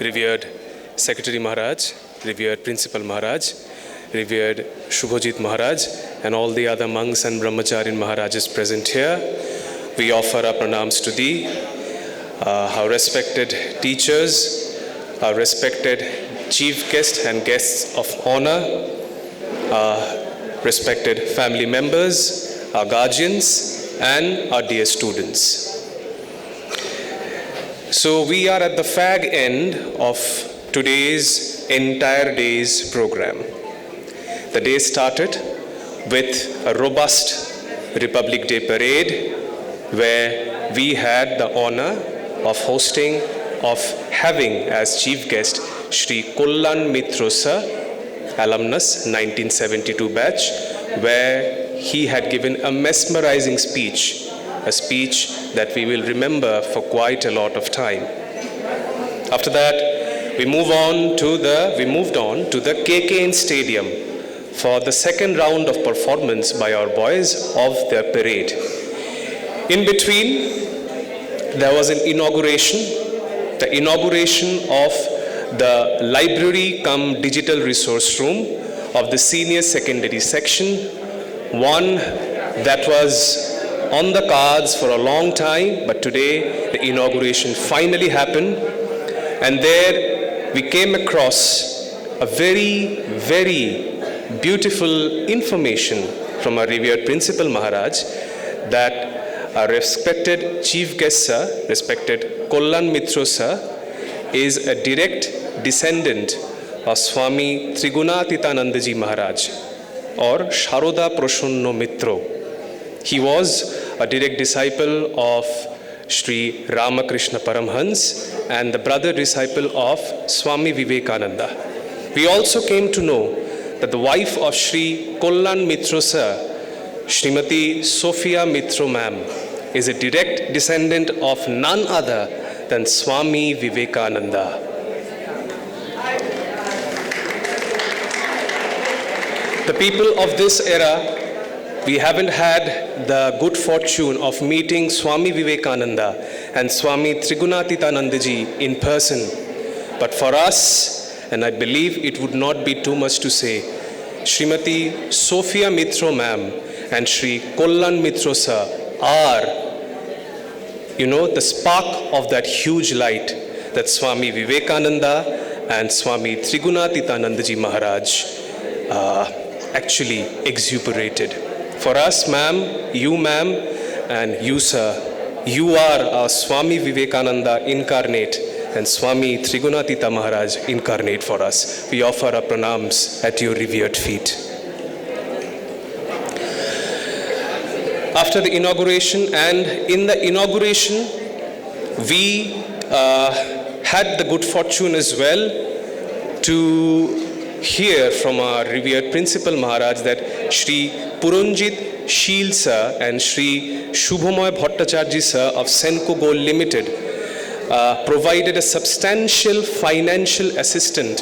revered Secretary Maharaj, revered Principal Maharaj, revered Shubhajit Maharaj, and all the other monks and brahmacharin Maharajas present here. We offer our pranams to thee, our respected teachers, our respected chief guests and guests of honor, our respected family members, our guardians, and our dear students. So we are at the fag end of today's entire day's program. The day started with a robust Republic Day parade where we had the honor of having as chief guest Shri Kallan Mitra Sir, alumnus 1972 batch, where he had given a mesmerizing speech, a speech that we will remember for quite a lot of time. After that, we moved on to the KKN Stadium for the second round of performance by our boys of their parade. In between, there was an inauguration, the inauguration of the library cum digital resource room of the senior secondary section, one that was on the cards for a long time, but today the inauguration finally happened, and there we came across a very, very beautiful information from our revered Principal Maharaj that our respected Chief Guest Sir, respected Kallan Mitra Sir, is a direct descendant of Swami Trigunatitanandaji Maharaj or Sharoda Prasanna Mitra. He was a direct disciple of Sri Ramakrishna Paramhans and the brother disciple of Swami Vivekananda. We also came to know that the wife of Sri Kallan Mitra Sir, Srimati Sophia Mitra Ma'am, is a direct descendant of none other than Swami Vivekananda. The people of this era, we haven't had the good fortune of meeting Swami Vivekananda and Swami Trigunatitanandaji in person. But for us, and I believe it would not be too much to say, Srimati Sophia Mitra Ma'am and Sri Kallan Mitra Sir are, the spark of that huge light that Swami Vivekananda and Swami Trigunatitanandaji Maharaj actually exuberated. For us, ma'am, and you, sir, you are our Swami Vivekananda incarnate and Swami Trigunatita Maharaj incarnate for us. We offer our pranams at your revered feet. After the inauguration, and in the inauguration, we had the good fortune as well to hear from our revered Principal Maharaj that Sri Puranjit Sheel Sir and Sri Shubhamoy Bhattacharya Sir of Senco Gold Limited provided a substantial financial assistance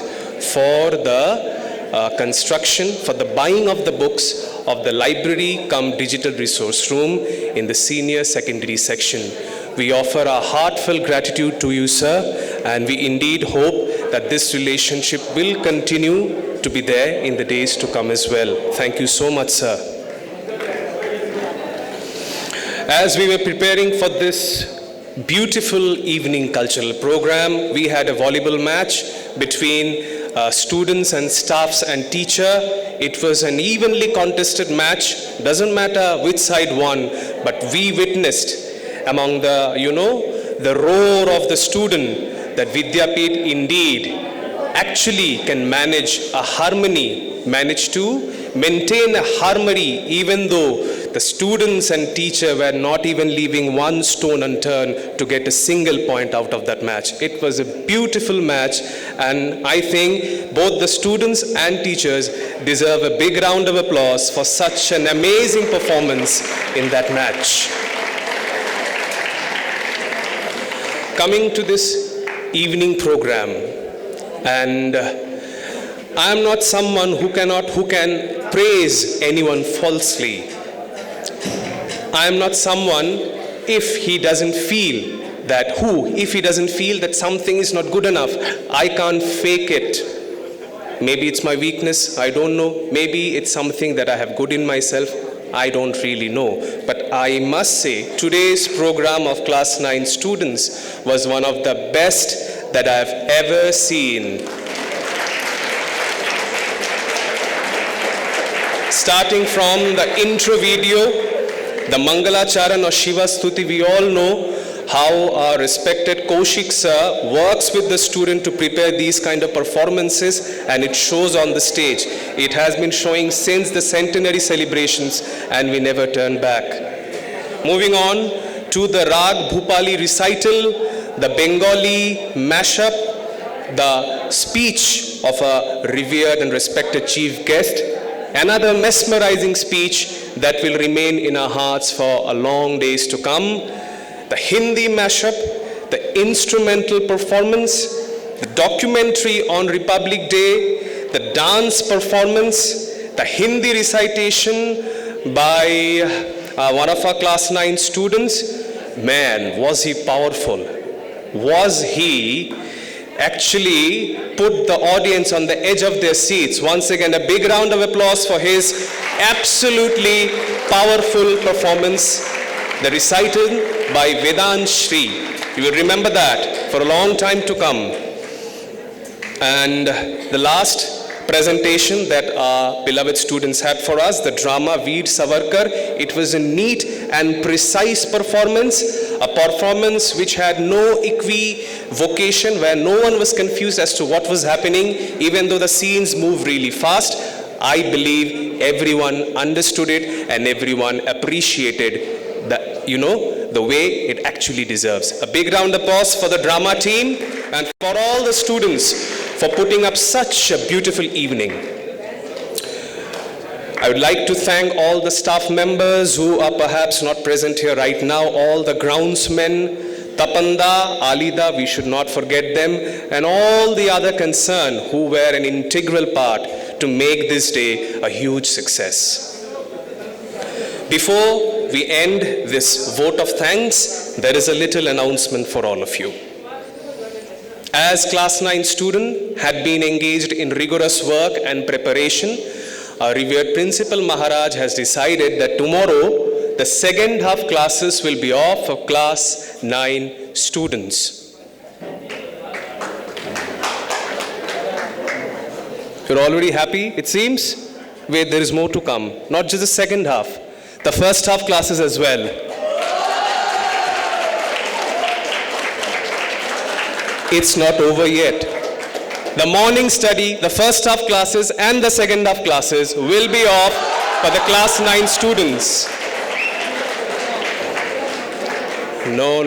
for the construction, for the buying of the books of the library cum digital resource room in the senior secondary section. We offer our heartfelt gratitude to you, sir, and we indeed hope that this relationship will continue to be there in the days to come as well. Thank you so much, sir. As we were preparing for this beautiful evening cultural program, we had a volleyball match between students and staffs and teacher. It was an evenly contested match. Doesn't matter which side won, but we witnessed among the roar of the student that Vidyapeeth indeed actually can manage to maintain a harmony even though the students and teacher were not even leaving one stone unturned to get a single point out of that match. It was a beautiful match, and I think both the students and teachers deserve a big round of applause for such an amazing performance in that match. Coming to this evening program, and I am not someone who can praise anyone falsely. I am not someone, if he doesn't feel that if he doesn't feel that something is not good enough, I can't fake it. Maybe it's my weakness, I don't know. Maybe it's something that I have good in myself, I don't really know. But I must say, today's program of class 9 students was one of the best that I've ever seen. Starting from the intro video, the Mangalacharan or Shiva Stuti, we all know how our respected Kaushik sir works with the student to prepare these kind of performances, and it shows on the stage. It has been showing since the centenary celebrations, and we never turn back. Moving on to the Rag Bhupali recital, the Bengali mashup, the speech of a revered and respected chief guest, another mesmerizing speech that will remain in our hearts for a long days to come. The Hindi mashup, the instrumental performance, the documentary on Republic Day, the dance performance, the Hindi recitation by one of our class 9 students. Man, was he powerful. Was he actually put the audience on the edge of their seats. Once again, a big round of applause for his absolutely powerful performance. The recital by Vedant Shri. You will remember that for a long time to come. And the last presentation that our beloved students had for us, the drama Veer Savarkar. It was a neat and precise performance, a performance which had no equivocation, where no one was confused as to what was happening, even though the scenes moved really fast. I believe everyone understood it and everyone appreciated the way it actually deserves. A big round of applause for the drama team and for all the students for putting up such a beautiful evening. I would like to thank all the staff members who are perhaps not present here right now, all the groundsmen, Tapanda, Alida, we should not forget them, and all the other concerned who were an integral part to make this day a huge success. Before we end this vote of thanks, there is a little announcement for all of you. As class 9 student had been engaged in rigorous work and preparation, our revered Principal Maharaj has decided that tomorrow the second half classes will be off for class 9 students. You're already happy, it seems? Wait, there is more to come. Not just the second half, the first half classes as well. It's not over yet. The morning study, the first half classes and the second half classes will be off for the class 9 students. No.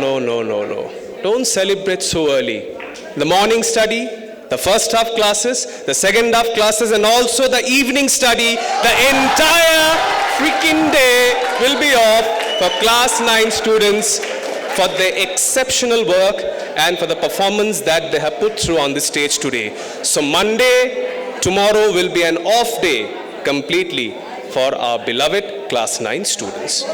Don't celebrate so early. The morning study, the first half classes, the second half classes, and also the evening study, the entire freaking day will be off for class 9 students for the exceptional work and for the performance that they have put through on the stage today. So Monday, tomorrow will be an off day completely for our beloved class 9 students.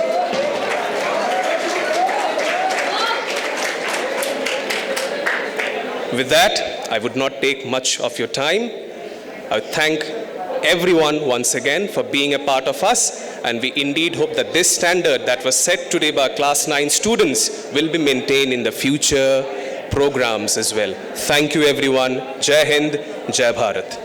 With that, I would not take much of your time. I would thank everyone once again for being a part of us, and we indeed hope that this standard that was set today by class 9 students will be maintained in the future programs as well. Thank you everyone. Jai Hind, Jai Bharat.